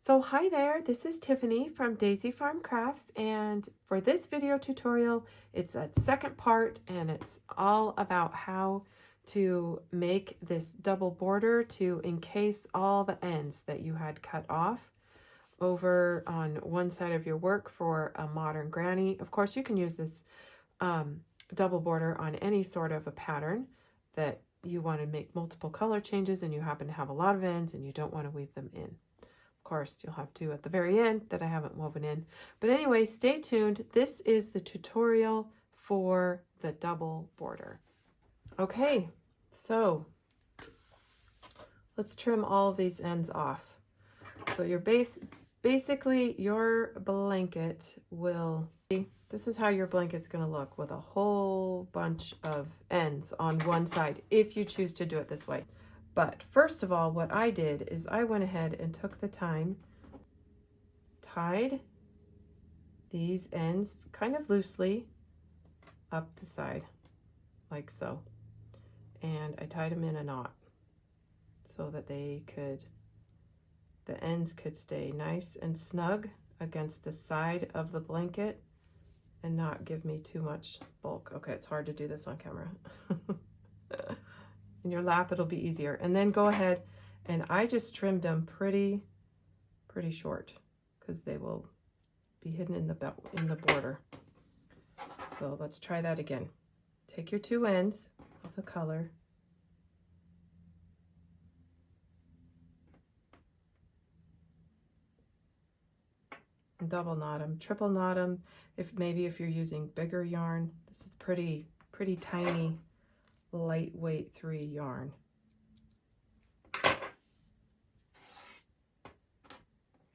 So hi there, this is Tiffany from Daisy Farm Crafts, and for this video tutorial, it's a second part and it's all about how to make this double border to encase all the ends that you had cut off over on one side of your work for a modern granny. Of course, you can use this double border on any sort of a pattern that you want to make multiple color changes and you happen to have a lot of ends and you don't want to weave them in. Of course, you'll have two at the very end that I haven't woven in. But anyway, stay tuned. This is the tutorial for the double border. Okay, so let's trim all of these ends off. So your basically your blanket will be, this is how your blanket's going to look with a whole bunch of ends on one side if you choose to do it this way. But first of all, what I did is I went ahead and took the time, tied these ends kind of loosely up the side, like so. And I tied them in a knot so that the ends could stay nice and snug against the side of the blanket and not give me too much bulk. Okay, it's hard to do this on camera. In your lap it'll be easier. And then go ahead, and I just trimmed them pretty short because they will be hidden in the border. So let's try that again. Take your two ends of the color, and double knot them, triple knot them. If you're using bigger yarn, this is pretty tiny, lightweight 3 yarn.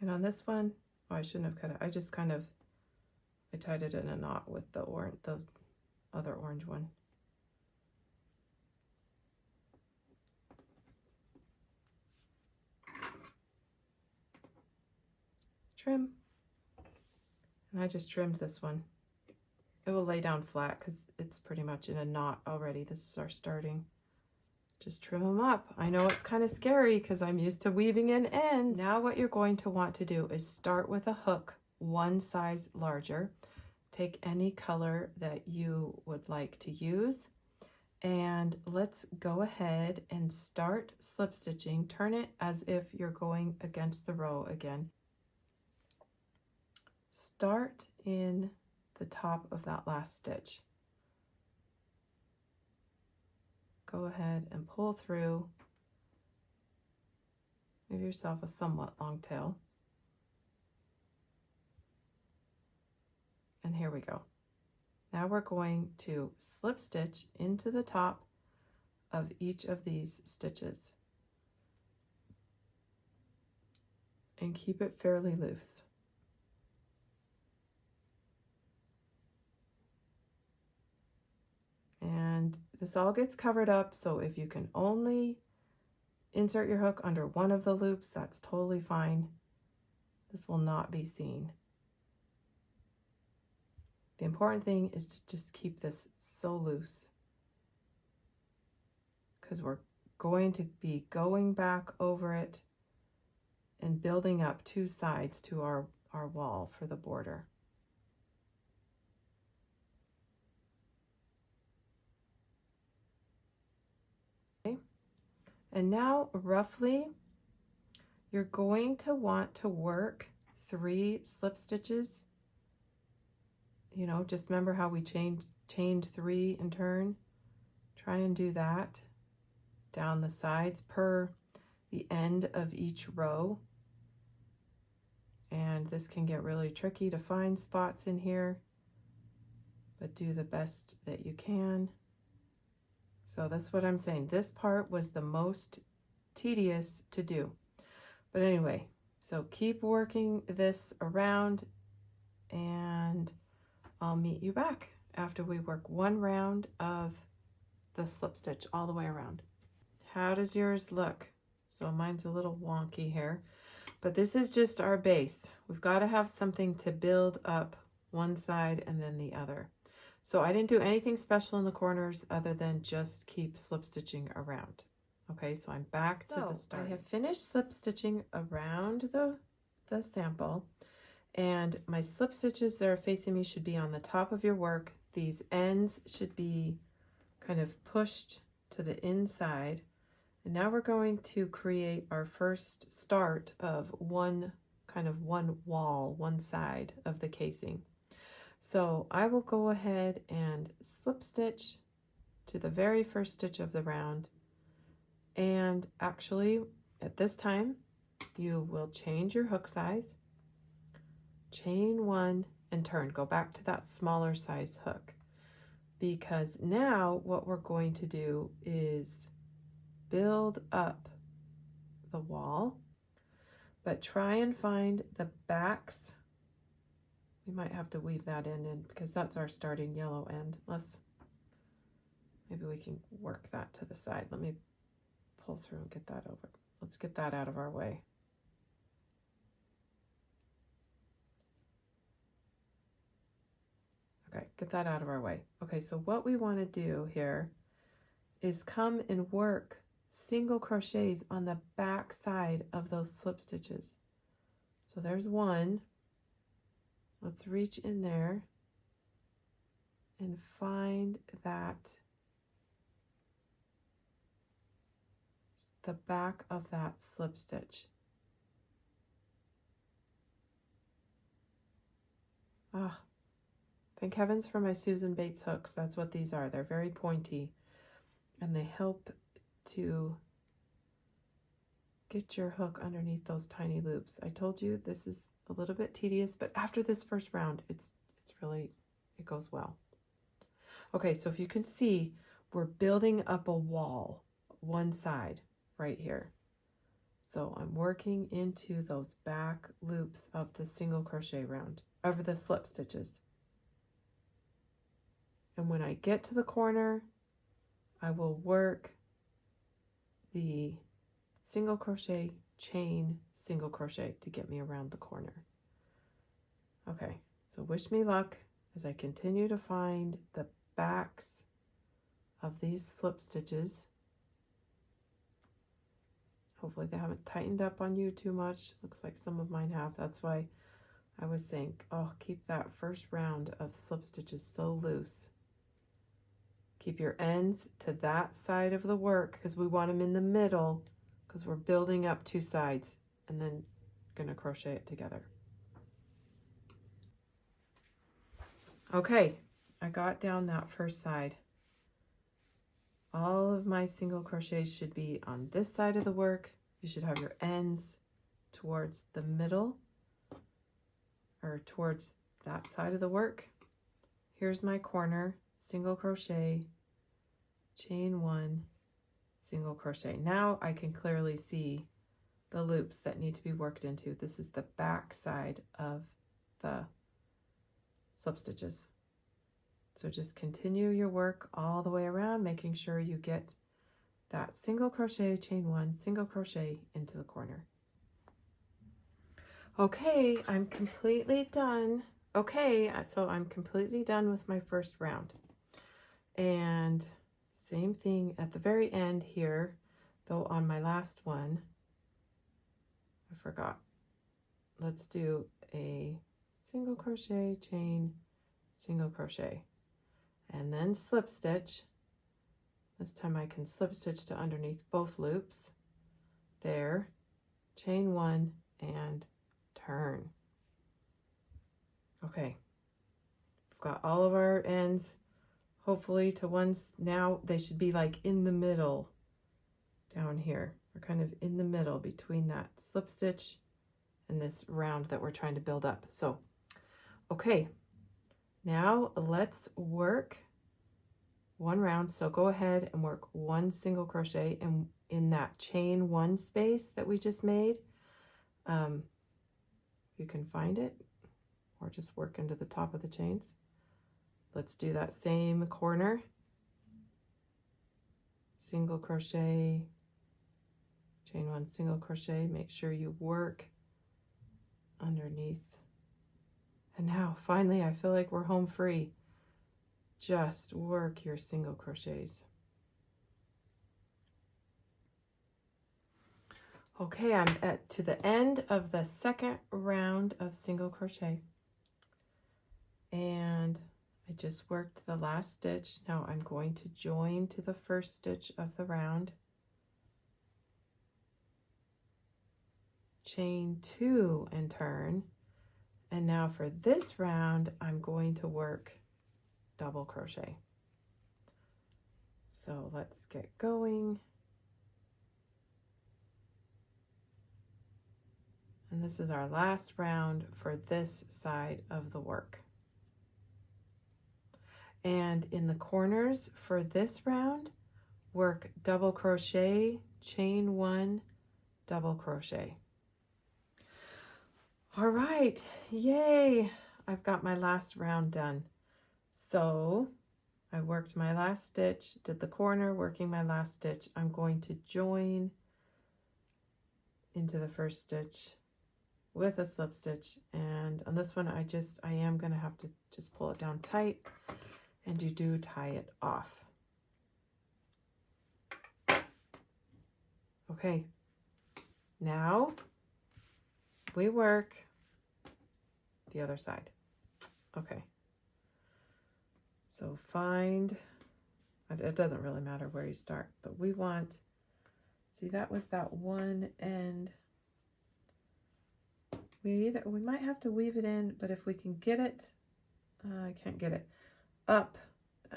And on this one, oh, I shouldn't have cut it. I just I tied it in a knot with the other orange one. Trim. And I just trimmed this one. It will lay down flat because it's pretty much in a knot already. This is our starting. Just trim them up. I know it's kind of scary because I'm used to weaving in ends. Now what you're going to want to do is start with a hook one size larger. Take any color that you would like to use. And let's go ahead and start slip stitching. Turn it as if you're going against the row again. Start in the top of that last stitch. Go ahead and pull through. Give yourself a somewhat long tail. And here we go. Now we're going to slip stitch into the top of each of these stitches and keep it fairly loose. And this all gets covered up, so if you can only insert your hook under one of the loops, that's totally fine. This will not be seen. The important thing is to just keep this so loose, because we're going to be going back over it and building up two sides to our wall for the border. And now roughly you're going to want to work 3 slip stitches. You know, just remember how we chained 3 and turn. Try and do that down the sides per the end of each row. And this can get really tricky to find spots in here, but do the best that you can. So that's what I'm saying. This part was the most tedious to do. But anyway, so keep working this around and I'll meet you back after we work one round of the slip stitch all the way around. How does yours look? So mine's a little wonky here, but this is just our base. We've got to have something to build up one side and then the other. So I didn't do anything special in the corners other than just keep slip stitching around. Okay, so I'm back to the start. I have finished slip stitching around the the sample. And my slip stitches that are facing me should be on the top of your work. These ends should be kind of pushed to the inside. And now we're going to create our first start of one wall, one side of the casing. So I will go ahead and slip stitch to the very first stitch of the round. And actually, at this time, you will change your hook size, chain one, and turn. Go back to that smaller size hook, because now what we're going to do is build up the wall, but try and find the backs. We might have to weave that end in because that's our starting yellow end. Maybe we can work that to the side. Let me pull through and get that over. Let's get that out of our way. Okay, get that out of our way. Okay, so what we want to do here is come and work single crochets on the back side of those slip stitches. So there's one. Let's reach in there and find the back of that slip stitch. Thank heavens for my Susan Bates hooks. That's what these are. They're very pointy and they help to get your hook underneath those tiny loops. I told you this is a little bit tedious, but after this first round, it goes well. Okay, so if you can see, we're building up a wall, one side right here. So I'm working into those back loops of the single crochet round, over the slip stitches. And when I get to the corner, I will work the single crochet, chain, single crochet to get me around the corner. Okay, so wish me luck as I continue to find the backs of these slip stitches. Hopefully they haven't tightened up on you too much. Looks like some of mine have. That's why I was saying, oh, keep that first round of slip stitches so loose. Keep your ends to that side of the work because we want them in the middle, because we're building up two sides and then going to crochet it together. Okay, I got down that first side. All of my single crochets should be on this side of the work. You should have your ends towards the middle or towards that side of the work. Here's my corner, single crochet, chain one, single crochet. Now I can clearly see the loops that need to be worked into. This is the back side of the slip stitches. So just continue your work all the way around, making sure you get that single crochet, chain one, single crochet into the corner. Okay, I'm completely done. Okay, so I'm completely done with my first round. And same thing at the very end here, though on my last one, I forgot. Let's do a single crochet, chain, single crochet, and then slip stitch. This time I can slip stitch to underneath both loops. There, chain one, and turn. Okay, we've got all of our ends hopefully to ones. Now they should be like in the middle down here. We're kind of in the middle between that slip stitch and this round that we're trying to build up. So, okay, now let's work one round. So go ahead and work one single crochet and in that chain one space that we just made. You can find it or just work into the top of the chains. Let's do that same corner, single crochet, chain one, single crochet. Make sure you work underneath. And now finally I feel like we're home free. Just work your single crochets. Okay, I'm to the end of the second round of single crochet. And I just worked the last stitch. Now I'm going to join to the first stitch of the round. Chain 2 and turn. And now for this round, I'm going to work double crochet. So let's get going. And this is our last round for this side of the work. And in the corners for this round, work double crochet, chain 1, double crochet. All right, yay! I've got my last round done. So I worked my last stitch, did the corner, working my last stitch. I'm going to join into the first stitch with a slip stitch, and on this one I am going to have to just pull it down tight, and you do tie it off. Okay, now we work the other side. Okay, so find, it doesn't really matter where you start, but we want, see, that was that one end. We might have to weave it in, but if we can get it, I can't get it up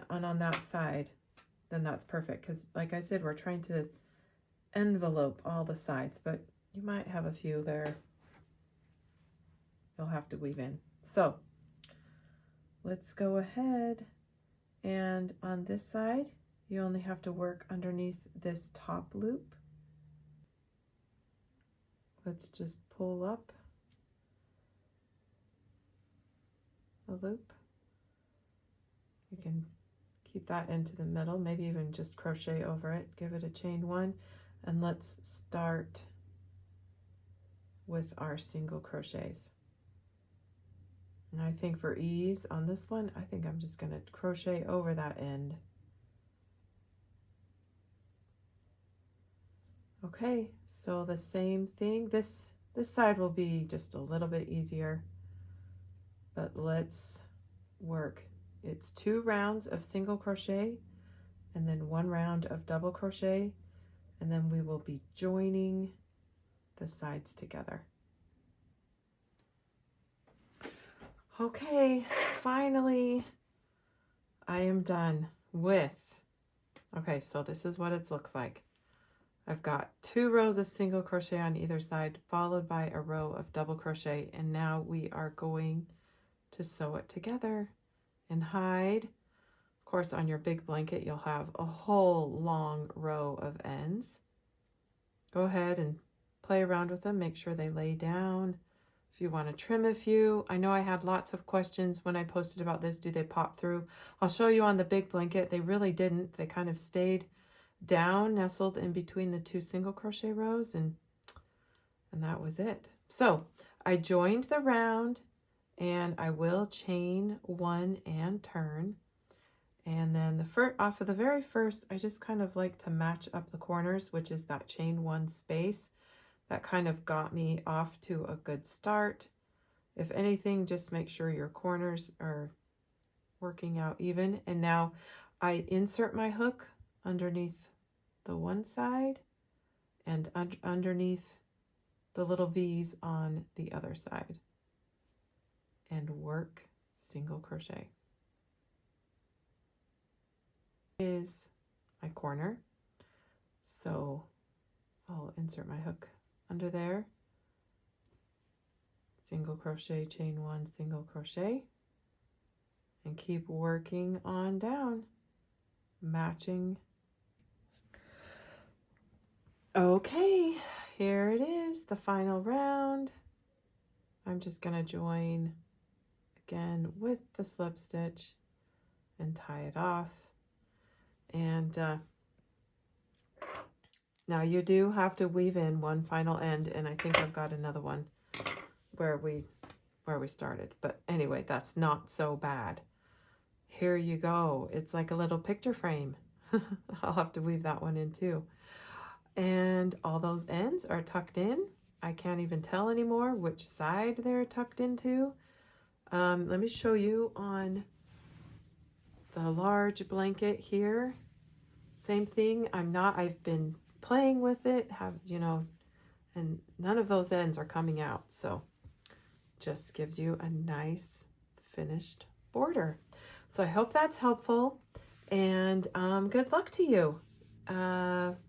and on that side, then that's perfect. Because like I said, we're trying to envelope all the sides, but you might have a few there you'll have to weave in. So let's go ahead, and on this side, you only have to work underneath this top loop. Let's just pull up a loop. You can keep that into the middle, maybe even just crochet over it, give it a chain 1, and let's start with our single crochets. And I think for ease on this one, I think I'm just going to crochet over that end. Okay, so the same thing, this side will be just a little bit easier, but let's work. It's 2 rounds of single crochet and then 1 round of double crochet, and then we will be joining the sides together. Okay, finally I am done with, okay, so this is what it looks like. I've got 2 rows of single crochet on either side, followed by a row of double crochet, and now we are going to sew it together and hide. Of course, on your big blanket, you'll have a whole long row of ends. Go ahead and play around with them, make sure they lay down. If you want to trim a few, I know I had lots of questions when I posted about this. Do they pop through? I'll show you on the big blanket. They really didn't. They kind of stayed down, nestled in between the 2 single crochet rows, and that was it. So I joined the round, and I will chain 1 and turn. And then off of the very first, I just kind of like to match up the corners, which is that chain 1 space. That kind of got me off to a good start. If anything, just make sure your corners are working out even. And now I insert my hook underneath the one side and underneath the little V's on the other side, and work single crochet. Is my corner, so I'll insert my hook under there, single crochet, chain 1, single crochet, and keep working on down, matching. Okay, here it is, the final round. I'm just going to join again with the slip stitch and tie it off. And now you do have to weave in one final end, and I think I've got another one where we started. But anyway, that's not so bad. Here you go. It's like a little picture frame. I'll have to weave that one in too. And all those ends are tucked in. I can't even tell anymore which side they're tucked into. Let me show you on the large blanket here. Same thing. I've been playing with it, and none of those ends are coming out. So just gives you a nice finished border. So I hope that's helpful, and good luck to you.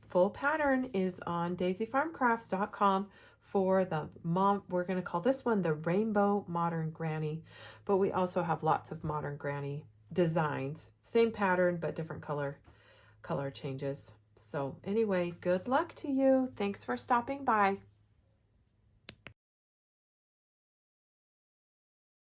Full pattern is on daisyfarmcrafts.com for the we're going to call this one the Rainbow Modern Granny, but we also have lots of Modern Granny designs. Same pattern, but different color changes. So anyway, good luck to you. Thanks for stopping by.